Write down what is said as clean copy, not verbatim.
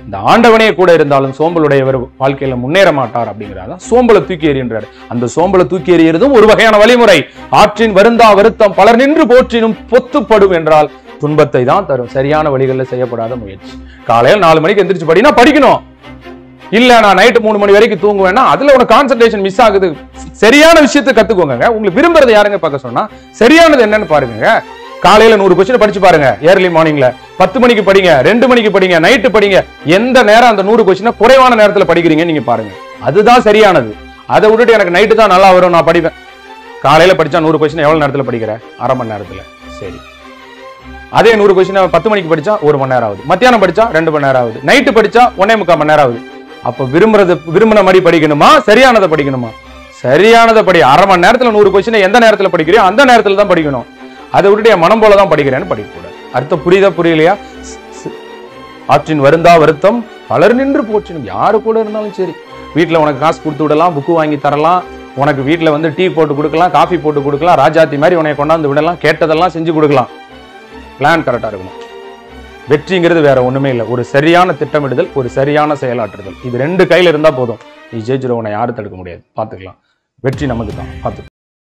இந்த ஆண்டவனே கூட இருந்தாலும் சோம்பலுடையவர் வாழ்க்கையில முன்னேற மாட்டார் அப்படிங்கிறார். சோம்பலை தூக்கி எறிகின்றார். அந்த சோம்பலை தூக்கி எறியறதும் ஒரு வகையான வழிமுறை. ஆற்றின் வருந்தா வருத்தம் பலர் நின்று போற்றினும் பொத்துப்படும் என்றால் துன்பத்தை தான் தரும். சரியான வழிகளில் செய்யப்படாத முயற்சி. காலையில் 4 மணிக்கு எந்திரிச்சு படினா படிக்கணும். இல்ல நான் நைட்டு 3 மணி வரைக்கும் தூங்குவேன்னா அதுல உனக்கு கான்சென்ட்ரேஷன் மிஸ் ஆகுது. சரியான விஷயத்தை கத்துக்கோங்க. உங்களுக்கு விரும்புறது யாருங்க பார்க்க சொன்னா சரியானது என்னன்னு பாருங்க. காலையில 100 கொஸ்டின் படிச்சு பாருங்க. ஏர்லி மார்னிங்ல 10 மணிக்கு படிங்க, 2 மணிக்கு படிங்க, நைட்டு படிங்க. எந்த நேரம் அந்த 100 கொஸ்டினை குறைவான நேரத்துல படிக்கிறீங்க நீங்க பாருங்க. அதுதான் சரியானது. அதை விட்டுட்டு எனக்கு நைட்டு தான் நல்லா வரும் நான் படிப்பேன். காலையில படிச்சா 100 கொஸ்டின் எவ்வளவு நேரத்துல படிக்கிற? அரை மணி நேரத்துல. சரி, அதே 100 கொஸ்டின் 10 மணிக்கு படிச்சா 1 மணி நேரம் ஆகுது. மத்தியானம் படிச்சா 2 மணி நேரம் ஆகுது. நைட்டு படிச்சா 1.25 மணி நேரம் ஆகுது. அப்ப விரும்பின மாதிரி படிக்கணுமா, சரியானதை படிக்கணுமா? சரியானதை படி. அரை மணி நேரத்துல 100 கொஸ்டின் எந்த நேரத்துல படிக்கிறியோ அந்த நேரத்துல தான் படிக்கணும். அதை விட்டுட்டு என் மனம் போலதான் படிக்கிறேன்னு படிக்கக்கூடாது. அர்த்தம் புரியுதா புரியலையா? ஆற்றின் வருந்தா வருத்தம் பலர் நின்று போற்றினும். யாரு கூட இருந்தாலும் சரி, வீட்டுல உனக்கு காசு கொடுத்து விடலாம், புக்கு வாங்கி தரலாம், உனக்கு வீட்டுல வந்து டீ போட்டு கொடுக்கலாம், காஃபி போட்டு கொடுக்கலாம், ராஜாத்தி மாதிரி உனக்கு கொண்டாந்து விடலாம், கேட்டதெல்லாம் செஞ்சு கொடுக்கலாம். பிளான் கரெக்டா இருக்கணும். வெற்றிங்கிறது வேற ஒண்ணுமே இல்லை. ஒரு சரியான திட்டமிடுதல், ஒரு சரியான செயலாற்றுதல். இது 2 கையில இருந்தா போதும். நீ ஜெயிச்சிருவ. உன்னை யாரும் தடுக்க முடியாது. பாத்துக்கலாம். வெற்றி நமக்கு தான். பார்த்து